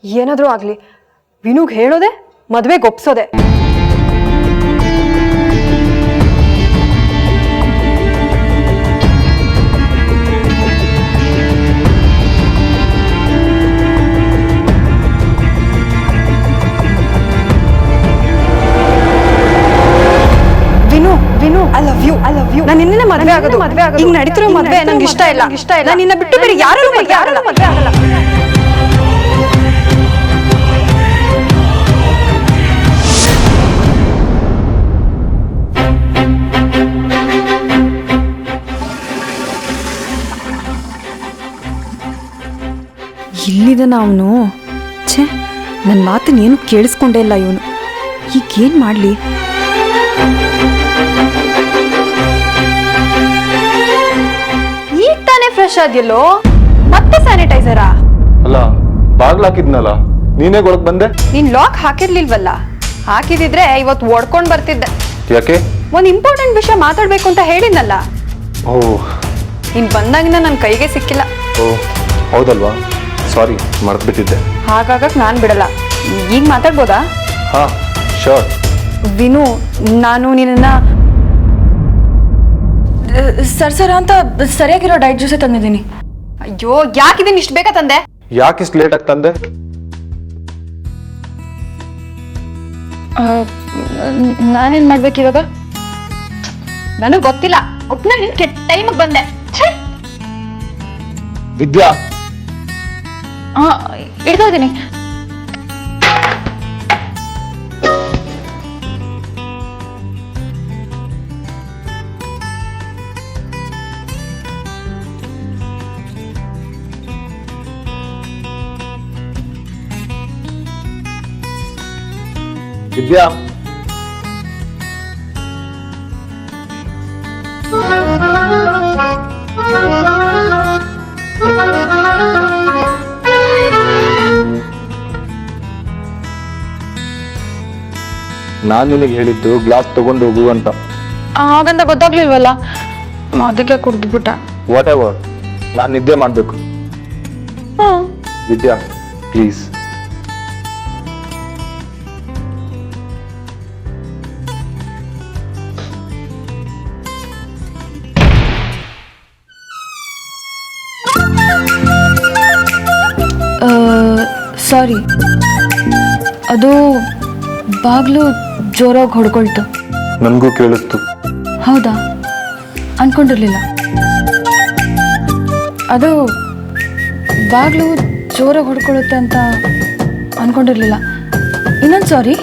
ಏನಾದರೂ ಆಗಲಿ ವಿನುಗೆ ಹೇಳೋದೆ ಮದುವೆಗೆ ಒಪ್ಸೋದೆ. I love you. ನಾನು ನಿನ್ನೆ ಮದುವೆ ಆಗೋದು. ಈಗ ನಡೀತಿರೋ ಮದುವೆ ನಂಗೆ ಇಷ್ಟ ಇಲ್ಲ. ನಾನು ನಿನ್ನ ಬಿಟ್ಟು ಬೇರೆ ಯಾರನ್ನೂ ಮದುವೆ ಆಗಲ್ಲ. ಇಲ್ಲಿದನ ಅವನು. ಛೇ, ನನ್ನ ಮಾತನ್ನ ಏನು ಕೇಳಿಸ್ಕೊಂಡೇ ಇಲ್ಲ ಇವನು. ಈಗೇನು ಮಾಡಲಿ? ಈಗ ತಾನೇ ಫ್ರೆಶ್ ಆದ್ಯಲ್ಲೋ, ಮತ್ತೆ ಸ್ಯಾನಿಟೈಸರಾ? ಅಲ್ಲ, ಬಾಗ್ಲು ಹಾಕಿದ್ನಲ್ಲ, ನೀನೇ ಒಳಗ್ ಬಂದೆ. ನೀನ್ ಲಾಕ್ ಹಾಕಿರ್ಲಿಲ್ವಲ್ಲ? ಹಾಕಿದಿದ್ರೆ ಇವತ್ತು ಓಡ್ಕೊಂಡ್ ಬರ್ತಿದ್ದೆ. ಯಾಕೆ? ಒಂದ್ ಇಂಪಾರ್ಟೆಂಟ್ ವಿಷಯ ಮಾತಾಡ್ಬೇಕು ಅಂತ ಹೇಳಿದ್ನಲ್ಲ. ಓ, ನೀನ್ ಬಂದಾಗಿನ ನನ್ನ ಕೈಗೆ ಸಿಕ್ಕಿಲ್ಲ. ಓ ಹೌದಲ್ವಾ, ಸಾರಿ, ಮರ್ತ್ಬಿಟ್ಟಿದ್ದೆ. ಹಾಗಾಗಕ್ ನಾನ್ ಬಿಡಲ್ಲ. ಈಗ ಮಾತಾಡ್ಬೋದಾ? ಹಾ ಶೋರ್. ವಿನು, ನಾನು ನಿನ್ನ ಸರ್ ಅಂತ ಸರಿಯಾಗಿರೋ ಡೈಟ್ ಜ್ಯೂಸೇ ತಂದಿದ್ದೀನಿ. ಅಯ್ಯೋ, ಯಾಕಿದೀನಿ ಇಷ್ಟು ಬೇಗ ತಂದೆ? ಯಾಕೆ ಇಷ್ಟು ಲೇಟ್ ಆಗಿ ತಂದೆ? ನಾನೇನ್ ಮಾಡ್ಬೇಕು ಇವಾಗ? ನನಗ್ ಗೊತ್ತಿಲ್ಲ, ಒಟ್ನಲ್ಲಿ ಕೆಟ್ಟ ಟೈಮಿಗೆ ಬಂದೆ. ವಿದ್ಯಾ, ಇಡ್ತಾ ಇದ್ದೀನಿ. ವಿದ್ಯಾ, ನಾನು ನಿನಗೆ ಹೇಳಿದ್ದು ಗ್ಲಾಸ್ ತಗೊಂಡು ಹೋಗು ಅಂತ. ಹಾಗಂತ ಗೊತ್ತಾಗ್ಲಿಲ್ವಲ್ಲ, ಅದಕ್ಕೆ ಕುಡ್ದ್ಬಿಟ್ಟ. ವಾಟ್ ಎವರ್, ನಾನು ನಿದ್ದೆ ಮಾಡ್ಬೇಕು. ವಿದ್ಯಾ ಪ್ಲೀಸ್. ಸಾರಿ, ಅದು ಬಾಗ್ಲು ಜೋರಾಗಿ ಹೊಡ್ಕೊಳ್ತು. ನನಗೂ ಕೇಳಿಸ್ತು. ಹೌದಾ? ಅನ್ಕೊಂಡಿರ್ಲಿಲ್ಲ. ಅದು ಬಾಗ್ಲು ಜೋರಾಗಿ ಹೊಡ್ಕೊಳ್ಳುತ್ತೆ ಅಂತ ಅನ್ಕೊಂಡಿರ್ಲಿಲ್ಲ. ಇನ್ನೊಂದು ಸಾರಿ.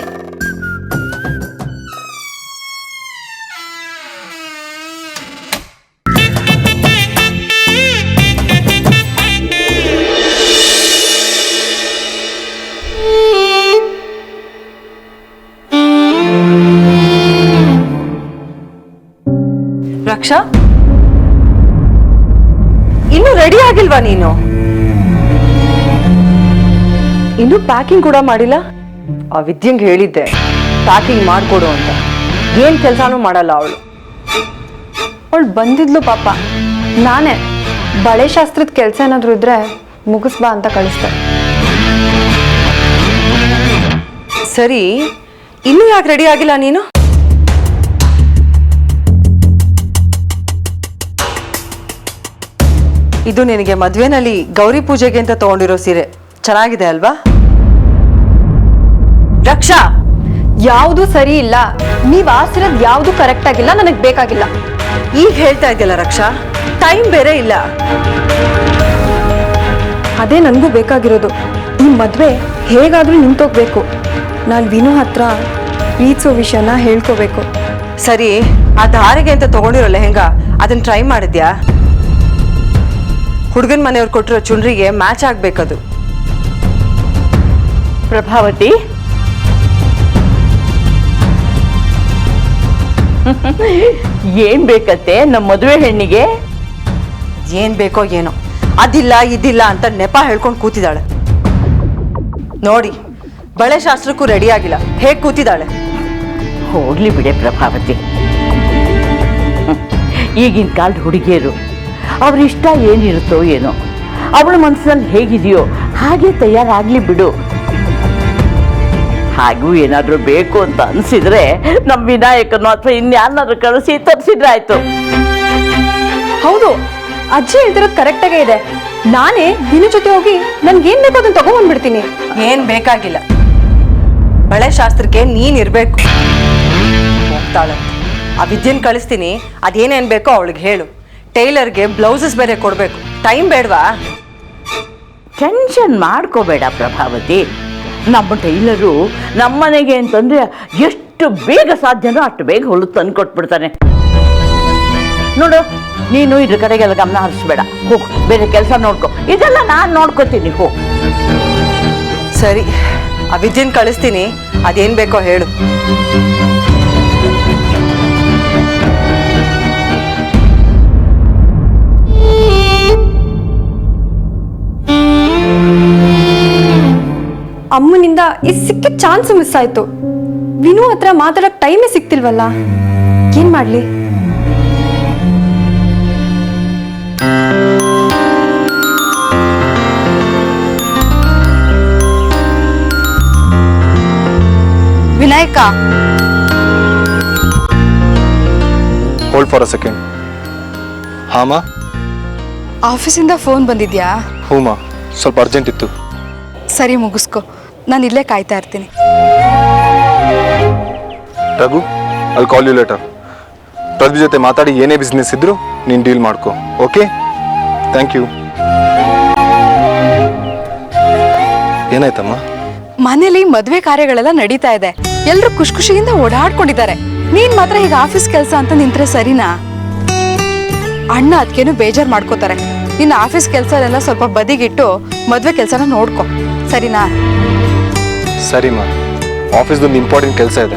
ರಕ್ಷಾ, ಇನ್ನು ರೆಡಿ ಆಗಿಲ್ವಾ ನೀನು? ಇನ್ನು ಪ್ಯಾಕಿಂಗ್ ಕೂಡ ಮಾಡಿಲ್ಲ? ಆ ವಿದ್ಯಂಗೆ ಹೇಳಿದ್ದೆ ಪ್ಯಾಕಿಂಗ್ ಮಾಡ್ಕೊಡು ಅಂತ. ಏನ್ ಕೆಲಸನೂ ಮಾಡಲ್ಲ ಅವಳು. ಅವಳು ಬಂದಿದ್ಲು ಪಾಪ. ನಾನೇ ಬಳೆ ಶಾಸ್ತ್ರದ ಕೆಲಸ ಏನಾದ್ರು ಇದ್ರೆ ಮುಗಿಸ್ಬಾ ಅಂತ ಕಳಿಸ್ದೆ. ಸರಿ, ಇನ್ನು ಯಾಕೆ ರೆಡಿ ಆಗಿಲ್ಲ ನೀನು? ಇದು ನಿನಗೆ ಮದ್ವೆನಲ್ಲಿ ಗೌರಿ ಪೂಜೆಗೆ ಅಂತ ತಗೊಂಡಿರೋ ಸೀರೆ. ಚೆನ್ನಾಗಿದೆ ಅಲ್ವಾ? ರಕ್ಷಾ, ಯಾವುದು ಸರಿ ಇಲ್ಲ. ನೀವ್ ಆಸಿರೋದು ಯಾವುದು ಕರೆಕ್ಟ್ ಆಗಿಲ್ಲ, ನನಗೆ ಬೇಕಾಗಿಲ್ಲ. ಈಗ ಹೇಳ್ತಾ ಇದೆಯಲ್ಲ ರಕ್ಷಾ, ಟೈಮ್ ಬೇರೆ ಇಲ್ಲ. ಅದೇ ನನಗೂ ಬೇಕಾಗಿರೋದು. ಈ ಮದ್ವೆ ಹೇಗಾದ್ರೂ ನಿಂತೋಗ್ಬೇಕು. ನಾನು ವಿನು ಹತ್ರ ಪ್ರೀತಿಸೋ ವಿಷಯನ ಹೇಳ್ಕೋಬೇಕು. ಸರಿ, ಆ ಧಾರೆಗೆ ಅಂತ ತಗೊಂಡಿರೋ ಲೆಹೆಂಗಾ ಅದನ್ನ ಟ್ರೈ ಮಾಡಿದ್ಯಾ? ಹುಡುಗನ ಮನೆಯವ್ರು ಕೊಟ್ಟಿರೋ ಚುನ್ರಿಗೆ ಮ್ಯಾಚ್ ಆಗ್ಬೇಕದು. ಪ್ರಭಾವತಿ, ಏನ್ ಬೇಕತ್ತೆ ನಮ್ಮ ಮದುವೆ ಹೆಣ್ಣಿಗೆ? ಏನ್ ಬೇಕೋ ಏನೋ, ಅದಿಲ್ಲ ಇದಿಲ್ಲ ಅಂತ ನೆಪ ಹೇಳ್ಕೊಂಡು ಕೂತಿದ್ದಾಳೆ ನೋಡಿ. ಬಳೆ ಶಾಸ್ತ್ರಕ್ಕೂ ರೆಡಿ ಆಗಿಲ್ಲ, ಹೇಗ್ ಕೂತಿದ್ದಾಳೆ. ಹೋಗ್ಲಿ ಬಿಡೆ ಪ್ರಭಾವತಿ, ಈಗಿನ ಕಾಲದ ಹುಡುಗಿಯರು ಅವ್ರ ಇಷ್ಟ ಏನಿರುತ್ತೋ ಏನೋ, ಅವಳ ಮನಸ್ಸಲ್ಲಿ ಹೇಗಿದೆಯೋ ಹಾಗೆ ತಯಾರಾಗ್ಲಿ ಬಿಡು. ಹಾಗೂ ಏನಾದ್ರೂ ಬೇಕು ಅಂತ ಅನ್ಸಿದ್ರೆ ನಮ್ಮ ವಿನಾಯಕನು ಅಥವಾ ಇನ್ಯಾರನ್ನಾದ್ರೂ ಕಳಿಸಿ ತರಿಸಿದ್ರೆ ಆಯ್ತು. ಹೌದು, ಅಜ್ಜಿ ಹೇಳ್ತಿರೋದು ಕರೆಕ್ಟಾಗೇ ಇದೆ. ನಾನೇ ವಿನು ಜೊತೆ ಹೋಗಿ ನನ್ಗೇನ್ ಬೇಕೋ ಅದನ್ನ ತಗೊಂಡ್ಬಿಡ್ತೀನಿ. ಏನ್ ಬೇಕಾಗಿಲ್ಲ, ಬಳೆ ಶಾಸ್ತ್ರಕ್ಕೆ ನೀನ್ ಇರ್ಬೇಕು. ಹೋಗ್ತಾಳಂತೆ, ಆ ವಿದ್ಯೆನ್ ಕಳಿಸ್ತೀನಿ, ಅದೇನೇನ್ ಬೇಕೋ ಅವಳಿಗೆ ಹೇಳು. ಟೈಲರ್ಗೆ ಬ್ಲೌಸಸ್ ಬೇರೆ ಕೊಡ್ಬೇಕು, ಟೈಮ್ ಬೇಡವಾ? ಟೆನ್ಷನ್ ಮಾಡ್ಕೋಬೇಡ ಪ್ರಭಾವತಿ. ನಮ್ಮ ಟೈಲರು ನಮ್ಮನೆಗೆ ಅಂತಂದ್ರೆ ಎಷ್ಟು ಬೇಗ ಸಾಧ್ಯನೋ ಅಷ್ಟು ಬೇಗ ಹೊಲು ತಂದು ಕೊಟ್ಬಿಡ್ತಾನೆ. ನೋಡು, ನೀನು ಇದ್ರ ಕಡೆಗೆಲ್ಲ ಗಮನ ಹರಿಸ್ಬೇಡ. ಹೋಗು, ಬೇರೆ ಕೆಲಸ ನೋಡ್ಕೊ. ಇದೆಲ್ಲ ನಾನು ನೋಡ್ಕೋತೀನಿ. ಹೋಗು. ಸರಿ, ಆ ವಿದ್ಯೆನ್ ಕಳಿಸ್ತೀನಿ, ಅದೇನ್ ಬೇಕೋ ಹೇಳು. ಅಮ್ಮನಿಂದ ಈ ಸಿಕ್ಕಿದ ಚಾನ್ಸ್ ಮಿಸ್ ಆಯ್ತು. ವಿನು ಹತ್ರ ಮಾತಾಡಕ್ ಟೈಮೇ ಸಿಕ್ತಿಲ್ವಲ್ಲ, ಏನ್ ಮಾಡ್ಲಿ? Vinayaka, hold for a second. ಹಾಮ, ಆಫೀಸಿಂದ ಫೋನ್ ಬಂದಿದ್ಯಾ? ಹೂಮ, ಸ್ವಲ್ಪ ಅರ್ಜೆಂಟ್ ಇತ್ತು. ಸರಿ, ಮುಗಿಸ್ಕೊ. ನಾನು ಇಲ್ಲೇ ಕಾಯ್ತಾ ಇರ್ತೀನಿ. ರಘು, ಅಲ್ಲಿ ಕಾಲ್ ಯು ಲೇಟರ್. ಪ್ರದೀಪ್ ಜೊತೆ ಮಾತಾಡಿ ಏನೇ ಬಿಸ್ನೆಸ್ ಇದ್ರು ನೀನು ಡೀಲ್ ಮಾಡ್ಕೊ. Okay, thank you. ಏನಾಯ್ತಮ್ಮ? ಮನೇಲಿ ಮದ್ವೆ ಕಾರ್ಯಗಳೆಲ್ಲ ನಡೀತಾ ಇದೆ. ಎಲ್ರು ಖುಷಿ ಖುಷಿಯಿಂದ ಓಡಾಡ್ಕೊಂಡಿದ್ದಾರೆ. ನೀನ್ ಮಾತ್ರ ಈಗ ಆಫೀಸ್ ಕೆಲಸ ಅಂತ ನಿಂತ್ರೆ ಸರಿನಾ? ಅಣ್ಣ ಅದಕ್ಕೇನು ಬೇಜಾರ್ ಮಾಡ್ಕೋತಾರೆ. ನಿನ್ನ ಆಫೀಸ್ ಕೆಲಸನೆಲ್ಲ ಸ್ವಲ್ಪ ಬದಿಗಿಟ್ಟು ಮದ್ವೆ ಕೆಲಸನ ನೋಡ್ಕೊ, ಸರಿನಾ? ಸರಿಮ್ಮ, ಆಫೀಸ್ದೊಂದು ಇಂಪಾರ್ಟೆಂಟ್ ಕೆಲಸ ಇದೆ.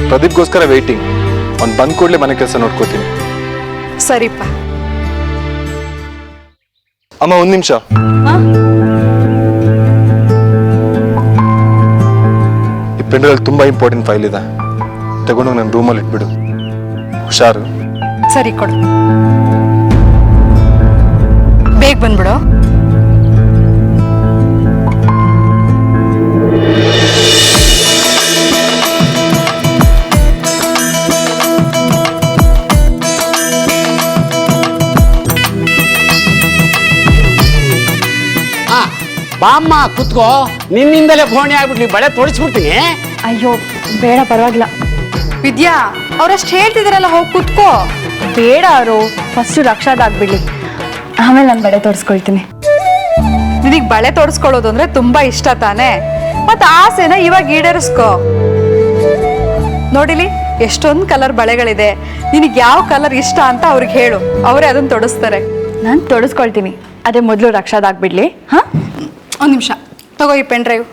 ಪ್ರದೀಪ್ಗೋಸ್ಕರ ವೇಟಿಂಗ್. ಅವ್ನು ಬಂದ ಕೂಡಲೇ ಮನೆ ಕೆಲಸ ನೋಡ್ಕೋತೀನಿ. ಸರಿಪ್ಪ. ಅಮ್ಮ, ಒಂದು ನಿಮಿಷ. ಈ ಪೆಂಡ್ರಲ್ಲಿ ತುಂಬಾ ಇಂಪಾರ್ಟೆಂಟ್ ಫೈಲ್ ಇದೆ, ತಗೊಂಡು ನನ್ನ ರೂಮಲ್ಲಿ ಇಟ್ಬಿಡು. ಹುಷಾರು. ಸರಿ, ಕೊಡು. ಬೇಗ ಬಂದ್ಬಿಡು. ಬಾಮ್ಮ ಕುತ್ಕೋ. ನಿನ್ನಿಂದಲೇ ಫೋಣಿ ಆಗ್ಬಿಟ್ಲಿ, ಬಳೆ ತೋರಿಸ್ಬಿಡ್ತೀನಿ. ಅಯ್ಯೋ ಬೇಡ, ಪರವಾಗಿಲ್ಲ. ವಿದ್ಯಾ, ಅವ್ರಷ್ಟು ಹೇಳ್ತಿದಾರಲ್ಲ, ಹೋಗಿ ಕುತ್ಕೋ. ಬೇಡ ಅವರು, ಫಸ್ಟ್ ರಕ್ಷಾದಾಗ್ಬಿಡ್ಲಿ, ಆಮೇಲೆ ನಾನು ಬಳೆ ತೋರಿಸ್ಕೊಳ್ತೀನಿ. ನಿನಗ್ ಬಳೆ ತೋರಿಸ್ಕೊಳ್ಳೋದು ಅಂದ್ರೆ ತುಂಬಾ ಇಷ್ಟ ತಾನೆ? ಮತ್ ಆಸೆನ ಇವಾಗ ಈಡೇರಿಸ್ಕೋ. ನೋಡಿಲಿ, ಎಷ್ಟೊಂದು ಕಲರ್ ಬಳೆಗಳಿದೆ. ನಿನಗ್ ಯಾವ ಕಲರ್ ಇಷ್ಟ ಅಂತ ಅವ್ರಿಗೆ ಹೇಳು, ಅವರೇ ಅದನ್ನ ತೊಡಸ್ತಾರೆ. ನಾನು ತೋರಿಸ್ಕೊಳ್ತೀನಿ, ಅದೇ ಮೊದಲು ರಕ್ಷಾದಾಗ್ಬಿಡ್ಲಿ. ಹಾ, ಒಂದ್ ನಿಮಿಷ ತಗೋ, ಈ ಪೆನ್ ಡ್ರೈವ್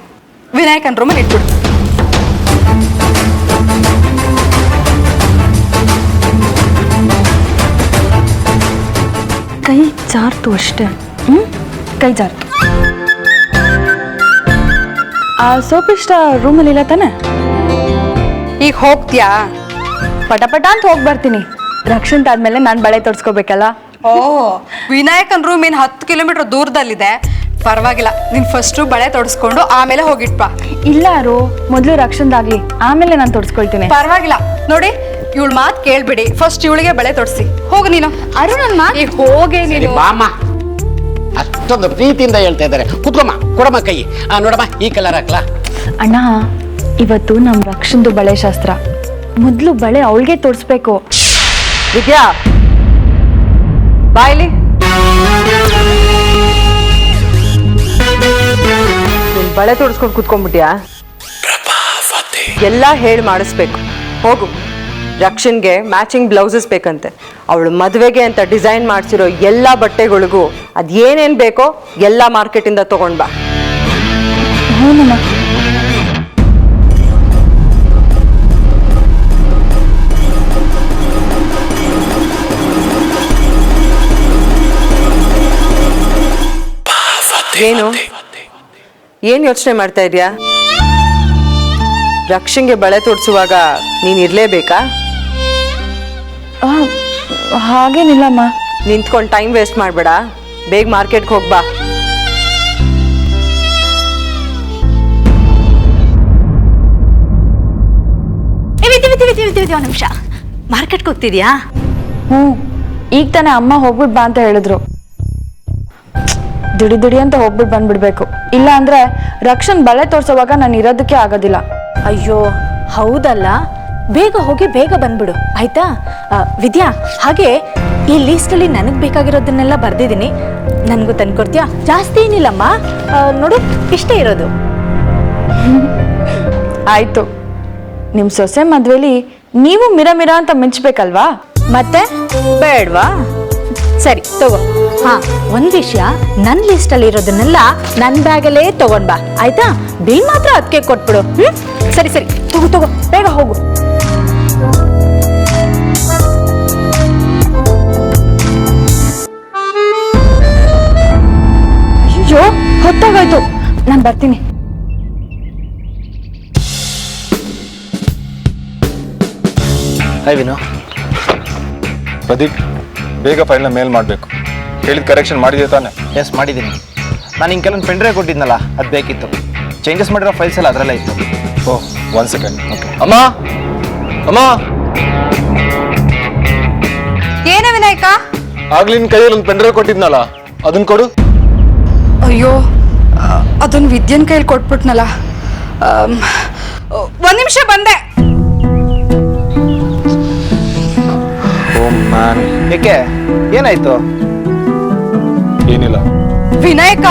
ವಿನಾಯಕನ್ ರೂಮಲ್ಲಿ ಇಟ್ಬಿಡು. ಕೈ ಜಾರ್ತು ಅಷ್ಟೇ. ಕೈ ಜಾರ್ತು. ಆ ಸೋಪ್ ಇಷ್ಟ ರೂಮಲ್ಲಿ ಇಲ್ಲ ತಾನೆ? ಈಗ ಹೋಗ್ತೀಯಾ? ಪಟಪಟ ಅಂತ ಹೋಗಿ ಬರ್ತೀನಿ. ರಕ್ಷಂತ ಆದ್ಮೇಲೆ ನಾನು ಬಳೆ ತೋರಿಸ್ಕೋಬೇಕಲ್ಲ. ಓ, ವಿನಾಯಕನ್ ರೂಮ್ ಏನ್ 10 ಕಿಲೋಮೀಟರ್ ದೂರದಲ್ಲಿದೆ. ಪರವಾಗಿಲ್ಲ, ನೀನ್ ಫಸ್ಟ್ ಬಳೆ ತೊಡಸ್ಕೊಂಡು ಆಮೇಲೆ ಹೋಗಿಟ್ಪಾ. ಇಲ್ಲ ರೋ, ಮೊದಲು ರಕ್ಷಂದಾಗ್ಲಿ, ಆಮೇಲೆ ನಾನು ತೋರಿಸ್ಕೊಳ್ತೀನಿ. ಪರವಾಗಿಲ್ಲ. ನೋಡಿ, ಇವಳ ಮಾತು ಕೇಳ್ಬಿಡಿ, ಫಸ್ಟ್ ಇವಳಿಗೆ ಬಳೆ ತೊಡ್ಸಿ. ಹೋಗು ನೀನು. ಅರು ನನ್ನ ಮಾತು. ಈಗ ಹೋಗೇ ನೀನು. ಬಾಮ್ಮ, ಅಷ್ಟೊಂದು ಪ್ರೀತಿಯಿಂದ ಹೇಳ್ತಾ ಇದ್ದಾರೆ. ಕುತ್ಕೊಮ್ಮ, ಕೊಡಮ್ಮ ಕೈ. ನೋಡಮ್ಮ, ಈ ಕಲರ್ ಹಾಕ್ಲಾ? ಅಣ್ಣ, ಇವತ್ತು ನಮ್ಮ ರಕ್ಷಂದು ಬಳೆ ಶಾಸ್ತ್ರ. ಮೊದಲು ಬಳೆ ಅವಳಿಗೆ ತೋರಿಸ್ಬೇಕು. ವಿದ್ಯಾ, ಬಾಯ್ಲಿ. ನೀನ್ ಬಳೆ ತೋರಿಸ್ಕೊಂಡು ಕುತ್ಕೊಂಡ್ಬಿಟ್ಯಾ? ಎಲ್ಲ ಹೇಳಿ ಮಾಡಿಸ್ಬೇಕು. ಹೋಗು, ರಕ್ಷನ್ಗೆ ಮ್ಯಾಚಿಂಗ್ ಬ್ಲೌಸಸ್ ಬೇಕಂತೆ. ಅವಳು ಮದುವೆಗೆ ಅಂತ ಡಿಸೈನ್ ಮಾಡಿಸಿರೋ ಎಲ್ಲ ಬಟ್ಟೆಗಳಿಗೂ ಅದೇನೇನು ಬೇಕೋ ಎಲ್ಲ ಮಾರ್ಕೆಟಿಂದ ತಗೊಂಡ್ ಬಾ. ಹೌದಮ್ಮ. ಏನು ಯೋಚನೆ ಮಾಡ್ತಾ ಇದೀಯಾ? ರಕ್ಷನ್ಗೆ ಬಳೆ ತೋರಿಸುವಾಗ ನೀನ್ ಇರ್ಲೇಬೇಕಾ? ಹಾಗೇನಿಲ್ಲಮ್ಮ. ನಿಂತ್ಕೊಂಡು ಟೈಮ್ ವೇಸ್ಟ್ ಮಾಡಬೇಡ, ಬೇಗ ಮಾರ್ಕೆಟ್ಗೆ ಹೋಗ್ಬಾ. ವಿದ್ಯಾ ಒಂದು ನಿಮಿಷ. ಮಾರ್ಕೆಟ್ಗೆ ಹೋಗ್ತಿದ್ಯಾ? ಹ್ಞೂ, ಈಗ ತಾನೇ ಅಮ್ಮ ಹೋಗ್ಬಿಟ್ಟು ಬಾ ಅಂತ ಹೇಳಿದ್ರು. ದಿಡಿ ಅಂತ ಹೋಗ್ಬಿಟ್ಟು ಬಂದ್ಬಿಡ್ಬೇಕು, ಇಲ್ಲ ಅಂದ್ರೆ ರಕ್ಷಣ್ ಬಳೆ ತೋರ್ಸೋವಾಗ ನಾನು ಇರೋದಕ್ಕೆ ಆಗೋದಿಲ್ಲ. ಅಯ್ಯೋ ಹೌದಲ್ಲ, ಬೇಗ ಹೋಗಿ ಬೇಗ ಬಂದ್ಬಿಡು ಆಯ್ತಾ? ವಿದ್ಯಾ, ಹಾಗೆ ಈ ಲೀಸ್ಟಲ್ಲಿ ನನಗೆ ಬೇಕಾಗಿರೋದನ್ನೆಲ್ಲ ಬರ್ದಿದ್ದೀನಿ, ನನಗೂ ತಂದ್ಕೊಡ್ತೀಯಾ? ಜಾಸ್ತಿ ಏನಿಲ್ಲಮ್ಮ, ನೋಡು ಇಷ್ಟೇ ಇರೋದು. ಆಯ್ತು, ನಿಮ್ಮ ಸೊಸೆ ಮದ್ವೆಲಿ ನೀವು ಮಿರ ಅಂತ ಮಿಂಚ್ಬೇಕಲ್ವಾ? ಮತ್ತೆ ಬೇಡ್ವಾ? ಸರಿ ತಗೋ. ಹಾ, ಒಂದ್ ವಿಷಯ, ನನ್ನ ಲಿಸ್ಟಲ್ಲಿ ಇರೋದನ್ನೆಲ್ಲ ನನ್ನ ಬ್ಯಾಗಲ್ಲೇ ತಗೊಂಡ್ ಬಾ ಆಯ್ತಾ? ಬಿಲ್ ಮಾತ್ರ ಅದಕ್ಕೆ ಕೊಟ್ಬಿಡು. ಸರಿ ಸರಿ, ತಗೋ ಬೇಗ ಹೋಗು. ಅಯ್ಯೋ, ಹೊತ್ತಾಗೋಯ್ತು, ನಾನು ಬರ್ತೀನಿ. ಹಾಯ್ ವಿನು. ಪ್ರದೀಪ್, ಬೇಗ ಫೈಲ್ನ ಮೇಲ್ ಮಾಡಬೇಕು. ಹೇಳಿದ ಕರೆಕ್ಷನ್ ಮಾಡಿದೆ ತಾನೆ? ಎಸ್ ಮಾಡಿದ್ದೀನಿ. ನಾನು ಹಿಂಗೆ ಕೆಲವೊಂದು ಪೆಂಡ್ರೈವ್ ಕೊಟ್ಟಿದ್ನಲ್ಲ, ಅದು ಬೇಕಿತ್ತು. ಚೇಂಜಸ್ ಮಾಡಿರೋ ಫೈಲ್ಸ್ ಎಲ್ಲ ಅದರಲ್ಲೇ ಇತ್ತು. ಓಹ್, 1 ಸೆಕೆಂಡ್. ಓಕೆ. ಅಮ್ಮ ಅಮ್ಮ, ಏನೇ ವಿನಾಯಕ? ಆಗ್ಲಿ ನಿನ್ನ ಕೈಯಲ್ಲಿ ಒಂದು ಪೆಂಡ್ರೈವ್ ಕೊಟ್ಟಿದ್ನಲ್ಲ, ಅದನ್ನ ಕೊಡು. ಅಯ್ಯೋ, ಅದನ್ನ ವಿದ್ಯನ್ ಕೈಲಿ ಕೊಟ್ಬಿಟ್ನಲ್ಲ. ಒಂದ್ ನಿಮಿಷ ಬಂದೆ. ಏಕೆ, ಏನಾಯ್ತು? ಏನಿಲ್ಲ ವಿನಾಯಕ,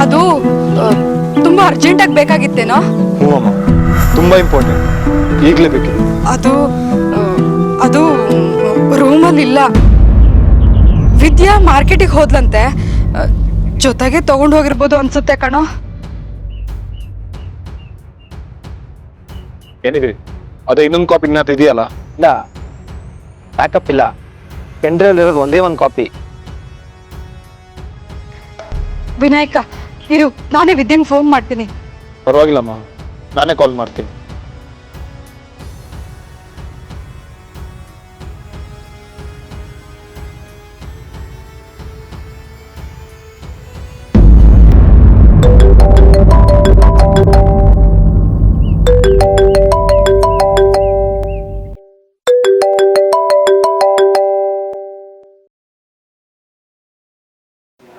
ಅದು ತುಂಬಾ ಅರ್ಜೆಂಟಾಗಿ ಬೇಕಾಗಿತ್ತೇನೋ? ಹ್ಞೂ ಅಮ್ಮ, ತುಂಬಾ ಇಂಪಾರ್ಟೆಂಟ್, ಈಗಲೇ ಬೇಕಿದೆ. ಅದು ರೂಮಲ್ಲಿ ಇಲ್ಲ. ವಿದ್ಯಾ ಮಾರ್ಕೆಟಿಗೆ ಹೋದ್ಲಂತೆ, ಜೊತೆಗೆ ತಗೊಂಡು ಹೋಗಿರ್ಬೋದು ಅನ್ಸುತ್ತೆ ಕಣೋ. ಏನಿದೆ ಅದೇ ಇನ್ನೊಂದು ಕಾಪಿ ಇನ್ನೂ ಇದೆಯಲ್ಲ? ಇಲ್ಲ, ಬ್ಯಾಕಪ್ ಇಲ್ಲ. ಪೆಂಡ್ರೈವ್ ಇರೋದು ಒಂದೇ ಒಂದು ಕಾಪಿ. ವಿನಾಯಕ ಇರು, ನಾನೇ ವಿದ್ಯಂಗೆ ಫೋನ್ ಮಾಡ್ತೀನಿ. ಪರವಾಗಿಲ್ಲಮ್ಮ, ನಾನೇ ಕಾಲ್ ಮಾಡ್ತೀನಿ.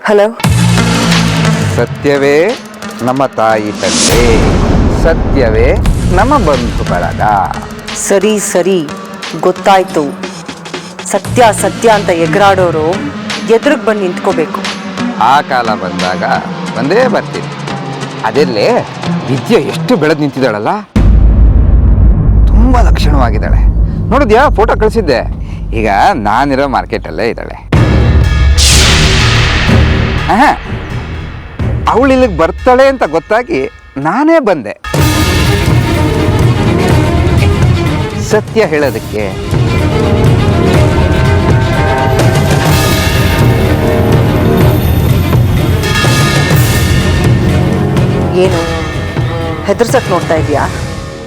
ಹಲೋ. ಸತ್ಯವೇ ನಮ್ಮ ತಾಯಿ ತಂದೆ, ಸತ್ಯವೇ ನಮ್ಮ ಬಂಧು ಬಳಗ. ಸರಿ ಸರಿ, ಗೊತ್ತಾಯ್ತು. ಸತ್ಯ ಸತ್ಯ ಅಂತ ಎಗರಾಡೋರು ಎದುರಿಗೆ ಬಂದು ನಿಂತ್ಕೋಬೇಕು. ಆ ಕಾಲ ಬಂದಾಗ ಒಂದೇ ಬರ್ತೀನಿ. ಅದೆಲ್ಲೇ ವಿದ್ಯೆ ಎಷ್ಟು ಬೆಳೆದು ನಿಂತಿದ್ದಾಳಲ್ಲ, ತುಂಬ ಲಕ್ಷಣವಾಗಿದ್ದಾಳೆ. ನೋಡಿದ್ಯಾ, ಫೋಟೋ ಕಳಿಸಿದ್ದೆ. ಈಗ ನಾನಿರೋ ಮಾರ್ಕೆಟಲ್ಲೇ ಇದ್ದಾಳೆ. ಅವಳು ಇಲ್ಲಿಗೆ ಬರ್ತಾಳೆ ಅಂತ ಗೊತ್ತಾಗಿ ನಾನೇ ಬಂದೆ ಸತ್ಯ ಹೇಳೋದಕ್ಕೆ. ಏನು ಹೆದರ್ಸಕ್ ನೋಡ್ತಾ ಇದೀಯಾ?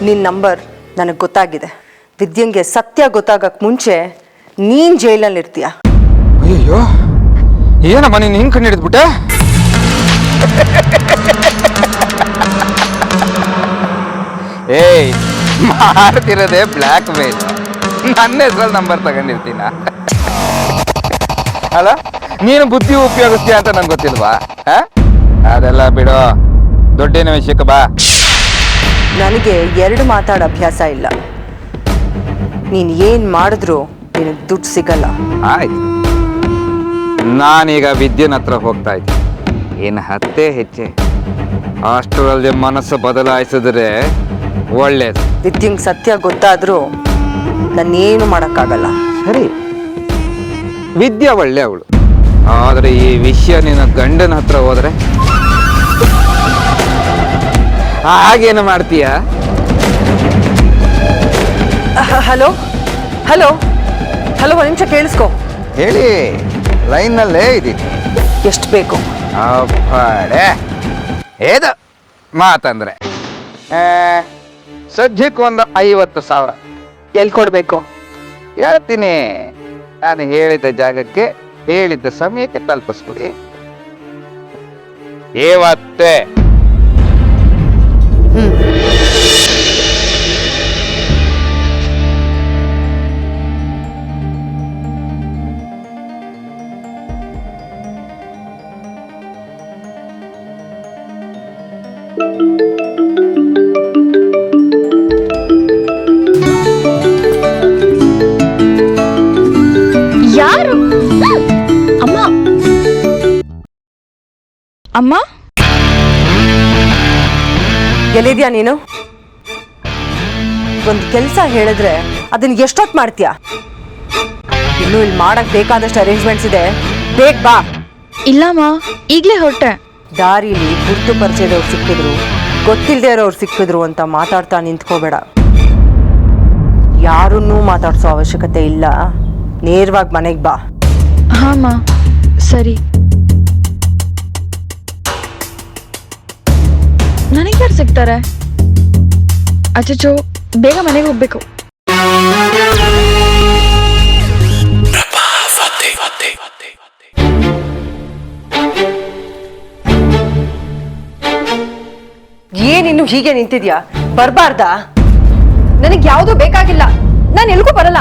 ನಿನ್ನ ನಂಬರ್ ನನಗೆ ಗೊತ್ತಾಗಿದೆ. ವಿದ್ಯಂಗೆ ಸತ್ಯ ಗೊತ್ತಾಗಕ್ಕೆ ಮುಂಚೆ ನೀನು ಜೈಲಲ್ಲಿ ಇರ್ತೀಯ. ಅಯ್ಯೋ, ಏನಮ್ಮ ನೀನು ಹಿಂಗೆ ಕಂಡು ಹಿಡಿದ್ಬಿಟ್ಟೆ? ಏಯ್, ಮಾಡ್ತಿರೋದೇ ಬ್ಲ್ಯಾಕ್ ಮೇಲ್. ನನ್ನ ಹೆಸರಲ್ಲಿ ನಂಬರ್ ತಗೊಂಡಿರ್ತೀನ ಅಲ್ಲ? ನೀನು ಬುದ್ಧಿ ಉಪಯೋಗಿಸ್ತೀಯ ಅಂತ ನಂಗೆ ಗೊತ್ತಿಲ್ವಾ? ಅದೆಲ್ಲ ಬಿಡೋ, ದೊಡ್ಡೇನ ವಿಷಯಕ್ಕೆ ಬಾ. ನನಗೆ ಎರಡು ಮಾತಾಡೋ ಅಭ್ಯಾಸ ಇಲ್ಲ. ನೀನು ಏನು ಮಾಡಿದ್ರು ನಿನಗೆ ದುಡ್ಡು ಸಿಗಲ್ಲ. ಆಯ್ತು, ನಾನೀಗ ವಿದ್ಯೆನ ಹತ್ರ ಹೋಗ್ತಾ ಇದ್ದೀನಿ. ಏನು ಹತ್ತೆ ಹೆಚ್ಚೆ, ಅಷ್ಟರಲ್ಲದೆ ಮನಸ್ಸು ಬದಲಾಯಿಸಿದ್ರೆ ಒಳ್ಳೇದು. ವಿದ್ಯಂಗೆ ಸತ್ಯ ಗೊತ್ತಾದರೂ ನಾನೇನು ಮಾಡೋಕ್ಕಾಗಲ್ಲ. ಸರಿ, ವಿದ್ಯೆ ಒಳ್ಳೆ ಅವಳು, ಆದರೆ ಈ ವಿಷಯ ನಿನ್ನ ಗಂಡನ ಹತ್ರ ಹೋದ್ರೆ ಹಾಗೇನು ಮಾಡ್ತೀಯ? ಹಲೋ ಹಲೋ ಹಲೋ, ಒಂದು ನಿಮಿಷ ಕೇಳಿಸ್ಕೊ. ಹೇಳಿ, ಲೈನ್ನಲ್ಲೇ ಇದ್ದೀನಿ. ಎಷ್ಟು ಬೇಕು? ಅಪ್ಪಾಡೆ, ಏದು ಮಾತಂದ್ರೆ ಸದ್ಯಕ್ಕೆ ಒಂದು 50,000. ಎಲ್ಲಿ ಕೊಡಬೇಕು? ಹೇಳ್ತೀನಿ. ನಾನು ಹೇಳಿದ ಜಾಗಕ್ಕೆ ಹೇಳಿದ್ದ ಸಮಯಕ್ಕೆ ತಲುಪಿಸ್ಬಿಡಿ. ಇವತ್ತೇ. ಯಾರು ಅಮ್ಮ? ಅಮ್ಮ ಎಲ್ಲಿದ್ಯಾ ನೀನು? ಒಂದು ಕೆಲಸ ಹೇಳಿದ್ರೆ ಅದನ್ನ ಎಷ್ಟೊತ್ತು ಮಾಡ್ತೀಯಾ? ಇನ್ನು ಇಲ್ಲಿ ಮಾಡಕ್ ಬೇಕಾದಷ್ಟು ಅರೇಂಜ್ಮೆಂಟ್ಸ್ ಇದೆ, ಬೇಗ ಬಾ. ಇಲ್ಲಮ್ಮ, ಈಗಲೇ ಹೊರಟೆ. ದಾರಿಲಿ ಗುರ್ತು ಪರಿಚಯದವ್ರು ಸಿಕ್ಕಿದ್ರು, ಗೊತ್ತಿಲ್ಲದೆ ಇರೋರು ಸಿಕ್ಕಿದ್ರು ಅಂತ ಮಾತಾಡ್ತಾ ನಿಂತ್ಕೋಬೇಡ. ಯಾರನ್ನೂ ಮಾತಾಡ್ಸೋ ಅವಶ್ಯಕತೆ ಇಲ್ಲ, ನೇರವಾಗಿ ಮನೆಗೆ ಬಾ. ಹಾಂ ಸರಿ. ನನಗೆ ಯಾರು ಸಿಗ್ತಾರೆ? ಅಚ್ಚೋ, ಬೇಗ ಮನೆಗೆ ಹೋಗ್ಬೇಕು. ಏನಿನ್ನು ಹೀಗೆ ನಿಂತಿದ್ಯಾ? ಬರ್ಬಾರ್ದಾ? ನನಗೆ ಯಾವುದೂ ಬೇಕಾಗಿಲ್ಲ, ನಾನು ಎಲ್ಗೂ ಬರಲ್ಲ.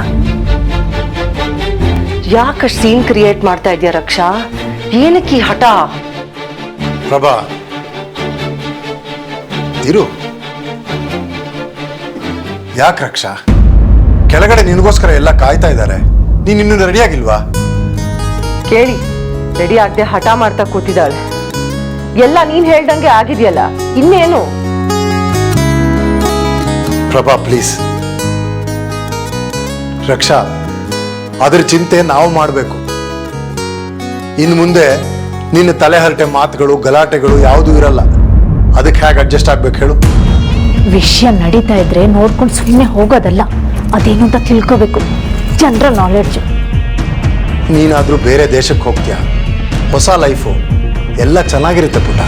ಯಾಕಷ್ಟು ಸೀನ್ ಕ್ರಿಯೇಟ್ ಮಾಡ್ತಾ ಇದೆಯಾ ರಕ್ಷಾ? ಏನಕ್ಕೆ ಹಠ? ಪ್ರಭಾ ಇರು. ಯಾಕೆ ರಕ್ಷಾ? ಕೆಳಗಡೆ ನಿನಗೋಸ್ಕರ ಎಲ್ಲ ಕಾಯ್ತಾ ಇದ್ದಾರೆ, ನೀನು ಇನ್ನೂ ರೆಡಿ ಆಗಿಲ್ವಾ? ಕೇಳಿ, ರೆಡಿ ಆಗದೆ ಹಠ ಮಾಡ್ತಾ ಕೂತಿದ್ದಾಳೆ. ಎಲ್ಲ ನೀನ್ ಹೇಳ್ದಂಗೆ ಆಗಿದೆಯಲ್ಲ, ಇನ್ನೇನು? ಪ್ರಭಾ ಪ್ಲೀಸ್. ರಕ್ಷಾ, ಅದ್ರ ಚಿಂತೆ ನಾವು ಮಾಡಬೇಕು. ಇನ್ನು ಮುಂದೆ ನಿನ್ನ ತಲೆ ಹರಟೆ ಮಾತುಗಳು ಗಲಾಟೆಗಳು ಯಾವುದೂ ಇರಲ್ಲ. ಅದಕ್ಕೆ ಹೇಗೆ ಅಡ್ಜಸ್ಟ್ ಆಗ್ಬೇಕು ಹೇಳು? ವಿಷಯ ನಡೀತಾ ಇದ್ರೆ ನೋಡ್ಕೊಂಡು ಸುಮ್ಮನೆ ಹೋಗೋದಲ್ಲ, ಅದೇನು ಅಂತ ತಿಳ್ಕೋಬೇಕು. General knowledge. ನೀನಾದರೂ ಬೇರೆ ದೇಶಕ್ಕೆ ಹೋಗ್ತೀಯಾ, ಹೊಸ ಲೈಫು, ಎಲ್ಲ ಚೆನ್ನಾಗಿರುತ್ತೆ ಪುಟ್ಟ.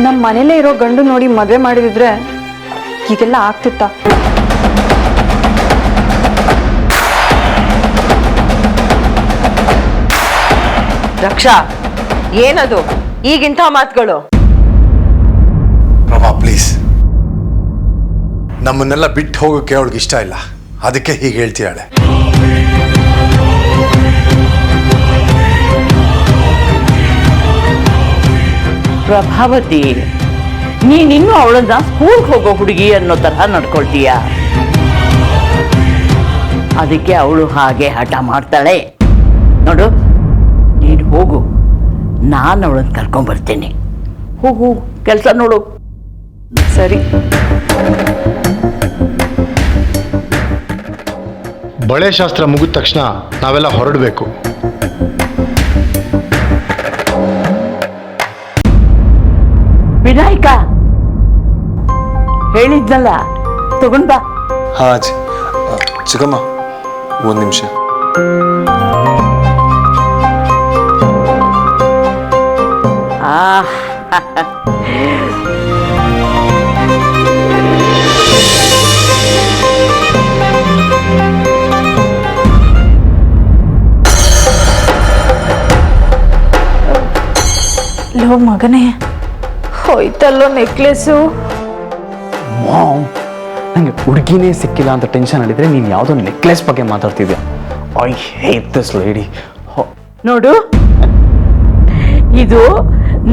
ನಮ್ಮ ಮನೇಲೇ ಇರೋ ಗಂಡು ನೋಡಿ ಮದುವೆ ಮಾಡಿದಿದ್ರೆ ಹೀಗೆಲ್ಲ ಆಗ್ತಿತ್ತಾ? ರಕ್ಷಾ, ಏನದು ಈಗಿಂಥ ಮಾತುಗಳು? ಪ್ರಭಾ ಪ್ಲೀಸ್, ನಮ್ಮನ್ನೆಲ್ಲ ಬಿಟ್ಟು ಹೋಗೋಕೆ ಅವಳಿಗೆ ಇಷ್ಟ ಇಲ್ಲ, ಅದಕ್ಕೆ ಹೀಗೆ ಹೇಳ್ತೀಯಾಳೆ. ಪ್ರಭಾವತಿ, ನೀನಿನ್ನೂ ಅವಳನ್ನ ಸ್ಕೂಲ್ಗೆ ಹೋಗೋ ಹುಡುಗಿ ಅನ್ನೋ ತರಹ ನಡ್ಕೊಳ್ತೀಯ. ಅದಕ್ಕೆ ಅವಳು ಹಾಗೆ ಹಠ ಮಾಡ್ತಾಳೆ. ನೋಡು, ನೀನು ಹೋಗು, ನಾನು ಅವಳನ್ನ ಕರ್ಕೊಂಡ್ಬರ್ತೇನೆ. ಹೋಗು, ಕೆಲಸ ನೋಡು. ಸರಿ. ಬಳೆ ಶಾಸ್ತ್ರ ಮುಗಿದ ತಕ್ಷಣ ನಾವೆಲ್ಲ ಹೊರಡಬೇಕು. ವಿನಾಯಕ ಹೇಳಿದ್ನಲ್ಲ, ತಗೊಂಡ್ ಬಾ. ಹಾಂ ಅಜ್ಜಿ. ಚಿಕ್ಕಮ್ಮ, ಒಂದು ನಿಮಿಷ. ಲೋ ಮಗನೇ, ಹೋಯ್ತಲ್ಲೋ ನೆಕ್ಲೆಸ್ಸು. ನನಗೆ ಹುಡುಗಿನೇ ಸಿಕ್ಕಿಲ್ಲ ಅಂತ ಟೆನ್ಷನ್ ಮಾಡಿದ್ರೆ ನೀನು ಯಾವುದೋ ನೆಕ್ಲೆಸ್ ಬಗ್ಗೆ ಮಾತಾಡ್ತಿದ್ಯಾ? I hate this lady. ನೋಡು, ಇದು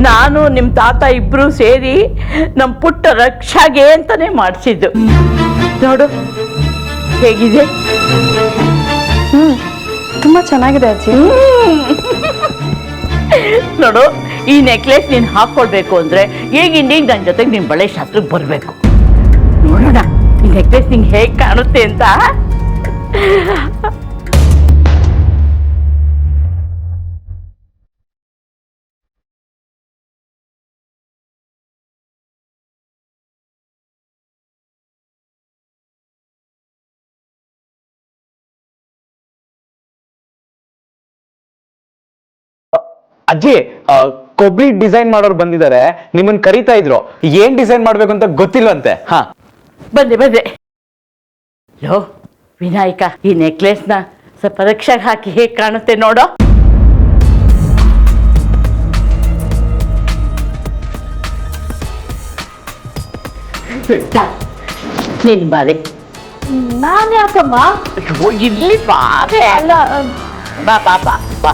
ನಾನು ನಿಮ್ಮ ತಾತ ಇಬ್ರು ಸೇರಿ ನಮ್ಮ ಪುಟ್ಟ ರಕ್ಷಾಗೆ ಅಂತಾನೆ ಮಾಡಿಸಿದ್ದು. ನೋಡು ಹೇಗಿದೆ. ತುಂಬಾ ಚೆನ್ನಾಗಿದೆ ಅಜ್ಜಿ. ನೋಡು, ಈ ನೆಕ್ಲೆಸ್ ನೀನು ಹಾಕೊಳ್ಬೇಕು ಅಂದ್ರೆ ಈಗಿಂದ ಈಗ ನನ್ನ ಜೊತೆಗೆ ನೀನು ಬಳೆ ಶಾಸ್ತ್ರಕ್ಕೆ ಬರಬೇಕು. ನೋಡೋಣ ಈ ನೆಕ್ಲೆಸ್ ನಿಂಗೆ ಹೇಗೆ ಕಾಣುತ್ತೆ ಅಂತ. ಅಜ್ಜಿ, ಕೊಬ್ಬರಿ ಡಿಸೈನ್ ಮಾಡೋರು ಬಂದಿದ್ದಾರೆ, ನಿಮ್ಮನ್ನ ಕರೀತಾ ಇದ್ರು. ಏನ್ ಡಿಸೈನ್ ಮಾಡ್ಬೇಕು ಅಂತ ಗೊತ್ತಿಲ್ವಂತೆ. ಹಾ, ಬಂದೆ. ಲೋ ವಿನಾಯಕ, ಈ ನೆಕ್ಲೆಸ್ನ ಸ್ವಲ್ಪ ರಕ್ಷೆಗೆ ಹಾಕಿ ಹೇಗೆ ಕಾಣುತ್ತೆ ನೋಡೋ. ನೀನು ಬಾರೆ. ನಾನು ಯಾಕಮ್ಮ ಇಲ್ಲಿ ಬಾರೆ ಅಲ್ಲ ಬಾ ಬಾ ಬಾ ಬಾ